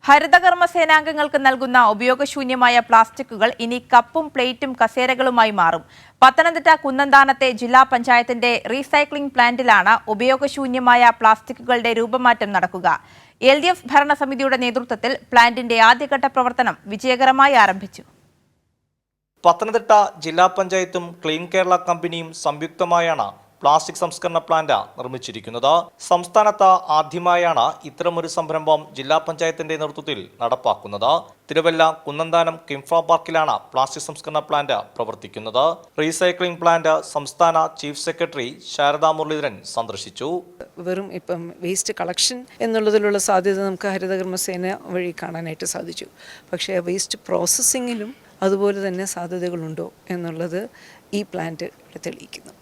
ഹരിതകർമ്മ സേനാംഗങ്ങൾക്ക് നൽകുന്ന ഉപയോഗശൂന്യമായ പ്ലാസ്റ്റിക്കുകൾ ഇനി കപ്പും പ്ലേറ്റും കസേരകളുമായി മാറും. പത്തനംതിട്ട കുന്നന്താനത്തെ ജില്ലാ പഞ്ചായത്തിന്റെ റീസൈക്ലിംഗ് പ്ലാന്റിലാണ് ഉപയോഗശൂന്യമായ പ്ലാസ്റ്റിക്കുകളുടെ രൂപമാറ്റം നടക്കുക. LDF ഭരണസമിതിയുടെ നേതൃത്വത്തിൽ പ്ലാന്റിന്റെ ആദ്യഘട്ട പ്രവർത്തനം വിജയകരമായി ആരംഭിച്ചു. പത്തനംതിട്ട ജില്ലാ പഞ്ചായത്തും ക്ലീൻ കേരള കമ്പനിയും സംയുക്തമായാണ് പ്ലാസ്റ്റിക് സംസ്കരണ പ്ലാന്റ് നിർമ്മിച്ചിരിക്കുന്നത്. സംസ്ഥാനത്ത് ആദ്യമായാണ് ഇത്തരമൊരു സംരംഭം ജില്ലാ പഞ്ചായത്തിന്റെ നേതൃത്വത്തിൽ നടപ്പാക്കുന്നത്. തിരുവല്ല കുന്നന്താനം കിംഫ പാർക്കിലാണ് പ്ലാസ്റ്റിക് സംസ്കരണ പ്ലാന്റ് പ്രവർത്തിക്കുന്നത്. റീസൈക്ലിംഗ് പ്ലാന്റ് സംസ്ഥാന ചീഫ് സെക്രട്ടറി ശാരദാ മുരളീധരൻ സന്ദർശിച്ചു. വെറും ഇപ്പം വേസ്റ്റ് കളക്ഷൻ എന്നുള്ളതിലുള്ള സാധ്യത നമുക്ക് ഹരിതകർമ്മസേന വഴി കാണാനായിട്ട് സാധിച്ചു. പക്ഷേ വേസ്റ്റ് പ്രോസസ്സിങ്ങിലും അതുപോലെ തന്നെ സാധ്യതകളുണ്ടോ എന്നുള്ളത് ഈ പ്ലാന്റ് തെളിയിക്കുന്നു.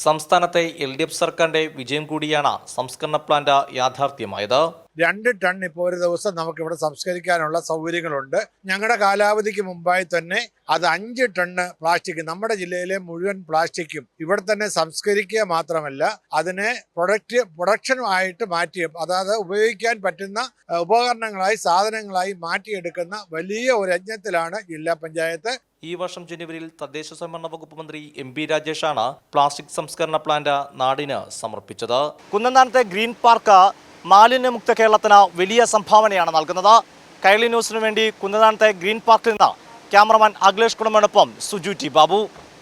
സംസ്ഥാനത്തെ LDF സർക്കാരിന്റെ വിജയം കൂടിയാണ് സംസ്കരണ പ്ലാന്റ് യാഥാർത്ഥ്യമായത്. 2 ടൺ ഇപ്പോൾ ഒരു ദിവസം നമുക്കിവിടെ സംസ്കരിക്കാനുള്ള സൗകര്യങ്ങളുണ്ട്. ഞങ്ങളുടെ കാലാവധിക്ക് മുമ്പായി തന്നെ അത് 5 ടണ്ണ് പ്ലാസ്റ്റിക് നമ്മുടെ ജില്ലയിലെ മുഴുവൻ പ്ലാസ്റ്റിക്കും ഇവിടെ തന്നെ സംസ്കരിക്കുക മാത്രമല്ല അതിനെ പ്രൊഡക്ഷനുമായിട്ട് മാറ്റി, അതായത് ഉപയോഗിക്കാൻ പറ്റുന്ന ഉപകരണങ്ങളായി സാധനങ്ങളായി മാറ്റിയെടുക്കുന്ന വലിയ ഒരു യജ്ഞത്തിലാണ് ജില്ലാ പഞ്ചായത്ത്. ഈ വർഷം ജനുവരിയിൽ തദ്ദേശ സ്വയംഭരണ വകുപ്പ് മന്ത്രി MP രാജേഷാണ് പ്ലാസ്റ്റിക് സംസ്കരണ പ്ലാന്റ് നാടിന് സമർപ്പിച്ചത്. കുന്നന്താനത്തെ ഗ്രീൻ പാർക്ക് മാലിന്യമുക്ത കേരളത്തിന് വലിയ സംഭാവനയാണ് നൽകുന്നത്. കൈരളി ന്യൂസിനു വേണ്ടി കുന്നന്താനത്തെ ഗ്രീൻ പാർക്കിൽ നിന്ന് ക്യാമറമാൻ അഖിലേഷ് കുടുംബനൊപ്പം സുജു ടി ബാബു.